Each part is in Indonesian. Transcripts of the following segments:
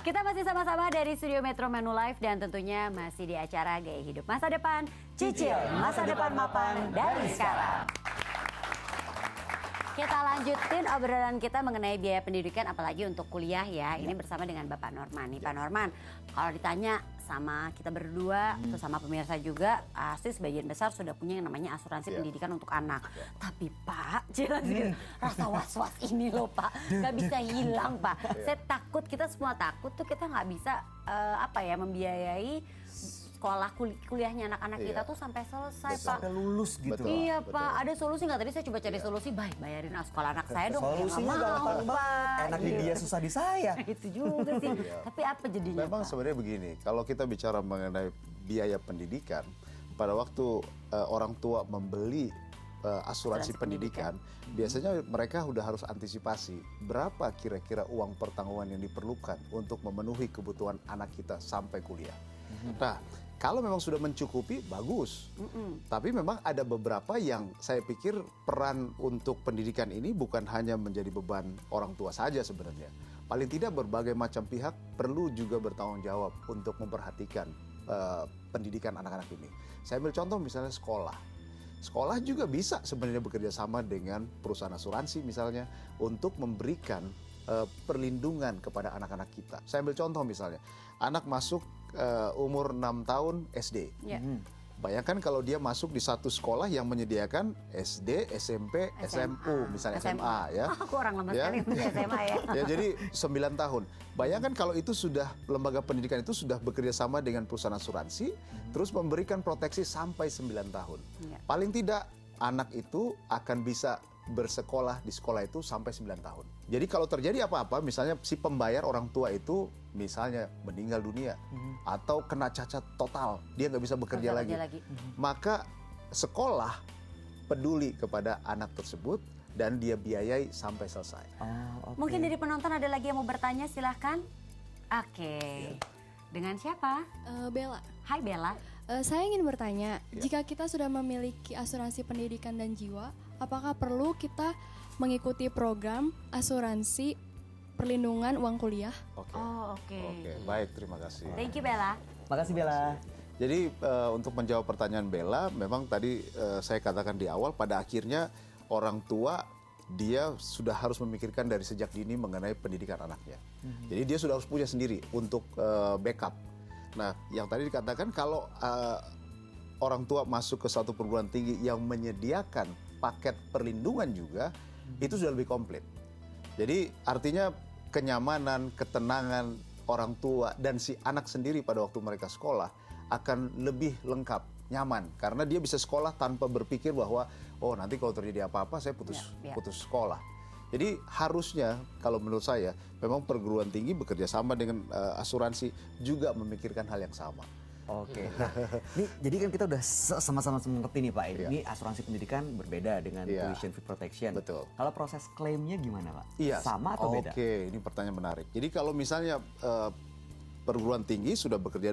Kita masih sama-sama dari Studio Metro Manulife dan tentunya masih di acara Gaya Hidup Masa Depan. Cicil masa depan mapan dari sekarang. Kita lanjutin obrolan kita mengenai biaya pendidikan apalagi untuk kuliah ya. Ini bersama dengan Bapak Norman nih. Pak Norman, kalau ditanya sama kita berdua, terus sama pemirsa juga, pasti sebagian besar sudah punya yang namanya asuransi pendidikan untuk anak. Tapi Pak, jelas rasa was-was ini loh Pak, nggak bisa hilang Pak. Saya takut, kita semua takut tuh kita nggak bisa membiayai sekolah kuliahnya anak-anak kita tuh sampai selesai Pak. Sampai lulus gitu. Betul. Iya Pak, ada solusi nggak? Tadi saya coba cari solusi, bayarin sekolah anak saya dong. Solusinya gampang banget, enak di dia susah di saya. Itu juga sih, tapi apa jadinya Memang Pak? sebenarnya begini, kalau kita bicara mengenai biaya pendidikan, pada waktu orang tua membeli asuransi pendidikan, biasanya mereka udah harus antisipasi berapa kira-kira uang pertanggungan yang diperlukan untuk memenuhi kebutuhan anak kita sampai kuliah. Nah, kalau memang sudah mencukupi, bagus. Tapi memang ada beberapa yang saya pikir peran untuk pendidikan ini bukan hanya menjadi beban orang tua saja sebenarnya. Paling tidak berbagai macam pihak perlu juga bertanggung jawab untuk memperhatikan pendidikan anak-anak ini. Saya ambil contoh misalnya sekolah. Sekolah juga bisa sebenarnya bekerja sama dengan perusahaan asuransi misalnya untuk memberikan perlindungan kepada anak-anak kita. Saya ambil contoh misalnya, anak masuk umur 6 tahun SD. Bayangkan kalau dia masuk di satu sekolah yang menyediakan SD, SMP, SMU, misalnya SMA ya. Aku orang lama sekali SMA ya. Ya, jadi 9 tahun. Bayangkan kalau itu sudah, lembaga pendidikan itu sudah bekerja sama dengan perusahaan asuransi, terus memberikan proteksi sampai 9 tahun. Paling tidak anak itu akan bisa bersekolah di sekolah itu sampai 9 tahun. Jadi kalau terjadi apa-apa, misalnya si pembayar orang tua itu misalnya meninggal dunia atau kena cacat total, dia nggak bisa bekerja lagi. Maka sekolah peduli kepada anak tersebut dan dia biayai sampai selesai. Mungkin dari penonton ada lagi yang mau bertanya, silahkan. Oke. Dengan siapa? Bella. Hai Bella. Saya ingin bertanya, jika kita sudah memiliki asuransi pendidikan dan jiwa, apakah perlu kita mengikuti program asuransi perlindungan uang kuliah? Oke, baik, terima kasih. Thank you Bella. Makasih Bella. Jadi untuk menjawab pertanyaan Bella, memang tadi saya katakan di awal, pada akhirnya orang tua dia sudah harus memikirkan dari sejak dini mengenai pendidikan anaknya. Jadi dia sudah harus punya sendiri untuk backup. Nah, yang tadi dikatakan kalau orang tua masuk ke satu perguruan tinggi yang menyediakan paket perlindungan juga, itu sudah lebih komplit. Jadi artinya kenyamanan, ketenangan orang tua dan si anak sendiri pada waktu mereka sekolah akan lebih lengkap, nyaman. Karena dia bisa sekolah tanpa berpikir bahwa, oh nanti kalau terjadi apa-apa saya putus sekolah. Jadi harusnya kalau menurut saya memang perguruan tinggi bekerja sama dengan asuransi juga memikirkan hal yang sama. Oke. Nah, ini jadi kan kita udah sama-sama mengerti nih Pak. Ini asuransi pendidikan berbeda dengan tuition fee protection. Betul. Kalau proses klaimnya gimana Pak? Iya. Sama atau beda? Oke, ini pertanyaan menarik. Jadi kalau misalnya perguruan tinggi sudah bekerja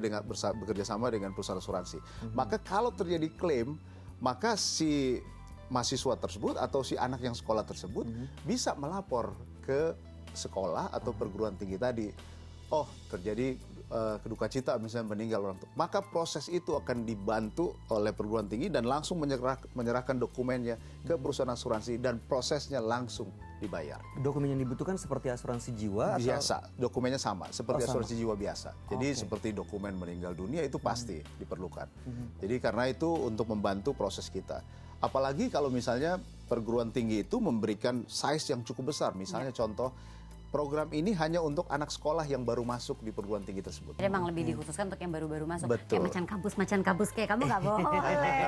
sama dengan perusahaan asuransi, maka kalau terjadi klaim, maka si mahasiswa tersebut atau si anak yang sekolah tersebut bisa melapor ke sekolah atau perguruan tinggi tadi. Oh, terjadi keduka cita misalnya meninggal orang tua. Maka proses itu akan dibantu oleh perguruan tinggi dan langsung menyerahkan dokumennya ke perusahaan asuransi dan prosesnya langsung dibayar. Dokumen yang dibutuhkan seperti asuransi jiwa? Biasa, dokumennya sama seperti sama. asuransi jiwa biasa. Jadi seperti dokumen meninggal dunia itu pasti diperlukan. Jadi karena itu untuk membantu proses kita. Apalagi kalau misalnya perguruan tinggi itu memberikan size yang cukup besar. Misalnya contoh, program ini hanya untuk anak sekolah yang baru masuk di perguruan tinggi tersebut. Jadi emang lebih dikhususkan untuk yang baru-baru masuk. Betul. Kayak macan kampus kayak kamu nggak boleh.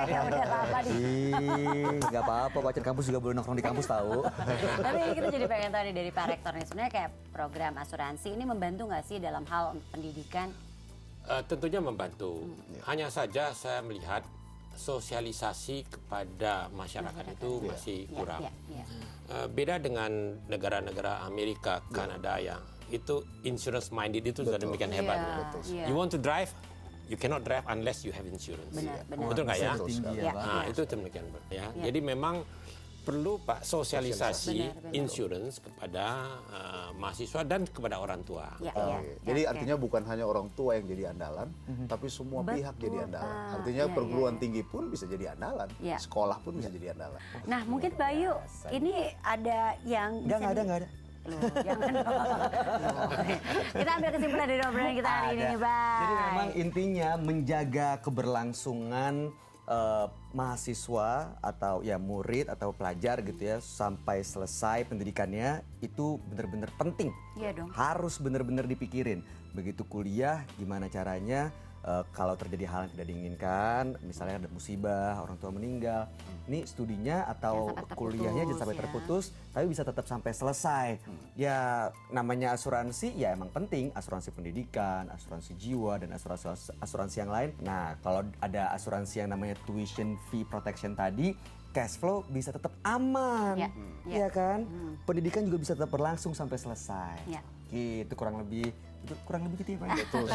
Ya udah apa nih. Nggak apa-apa, macan kampus juga boleh nongkrong di kampus tahu. Tapi ini kita jadi pengen tahu nih dari Pak Rektor nih. Sebenarnya kayak program asuransi ini membantu nggak sih dalam hal pendidikan? Tentunya membantu. Hanya saja saya melihat sosialisasi kepada masyarakat itu masih kurang. Beda dengan negara-negara Amerika, Kanada yang itu insurance minded itu sudah demikian hebat. You want to drive, you cannot drive unless you have insurance. Benar. Betul nggak ya? Betul sekali. Nah, itu demikian. Ya. Jadi memang perlu Pak sosialisasi Benar. insurance kepada mahasiswa dan kepada orang tua. Ya, Oke. ya, Jadi ya, artinya bukan hanya orang tua yang jadi andalan, tapi semua Betul, pihak jadi andalan. Pak. Artinya Ya, perguruan ya. tinggi pun bisa jadi andalan, Ya. sekolah pun bisa jadi andalan. Nah, mungkin Bayu, ini ada yang bisa Nggak ada. Loh, jangan dong. Kita ambil kesimpulan dari obrolan kita hari ini nih, Bang. Jadi memang intinya menjaga keberlangsungan mahasiswa atau ya murid atau pelajar gitu ya sampai selesai pendidikannya itu benar-benar penting. Iya dong. Harus benar-benar dipikirin. Begitu kuliah gimana caranya kalau terjadi hal yang tidak diinginkan, misalnya ada musibah, orang tua meninggal, ini studinya atau Jangan sampai kuliahnya jangan sampai terputus, terputus, tapi bisa tetap sampai selesai. Ya namanya asuransi ya emang penting, asuransi pendidikan, asuransi jiwa dan asuransi yang lain. Nah kalau ada asuransi yang namanya tuition fee protection tadi, cash flow bisa tetap aman, Ya, ya kan? Pendidikan juga bisa tetap berlangsung sampai selesai. Ya. Gitu kurang lebih gitu ya Pak. Betul.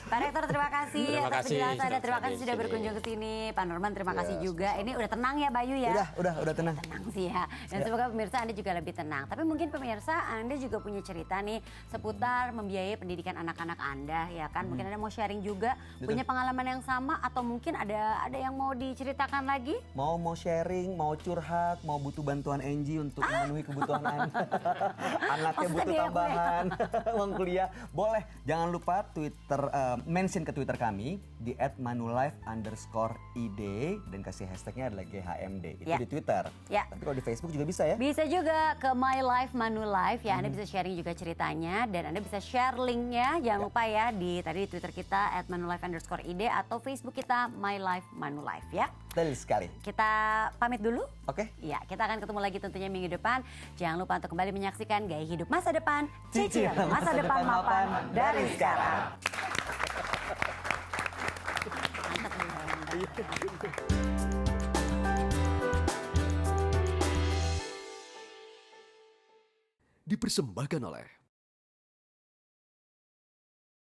Pak Rektor terima kasih Terima atas kasih penjelasan dan sudah terima hadir kasih di sudah sini. berkunjung ke sini. Pak Norman terima Ya, kasih juga. sama-sama. Ini udah tenang ya Bayu ya. Udah tenang. Tenang sih ya. Dan semoga pemirsa Anda juga lebih tenang. Tapi mungkin pemirsa Anda juga punya cerita nih seputar membiayai pendidikan anak-anak Anda ya kan. Mungkin Anda mau sharing juga, punya pengalaman yang sama atau mungkin ada yang mau diceritakan lagi? Mau sharing, mau curhat, mau butuh bantuan Angie untuk memenuhi kebutuhan Anda. Anaknya Maksudnya butuh biaya tambahan uang kuliah. Boleh, jangan lupa Twitter, mention ke Twitter kami di @manulife_id dan kasih hashtagnya adalah GHMD. Itu Ya. di Twitter. Ya. Tapi kalau di Facebook juga bisa ya. Bisa juga ke My Life Manulife ya, Anda bisa sharing juga ceritanya dan Anda bisa share linknya. Jangan lupa ya di Twitter kita @manulife_id atau Facebook kita My Life Manulife ya. Betul sekali. Kita pamit dulu. Oke. Ya, kita akan ketemu lagi tentunya minggu depan. Jangan lupa untuk kembali menyaksikan Gaya Hidup Masa Depan. Cicil masa depan mapan dari sekarang. Mantap nih. Dipersembahkan oleh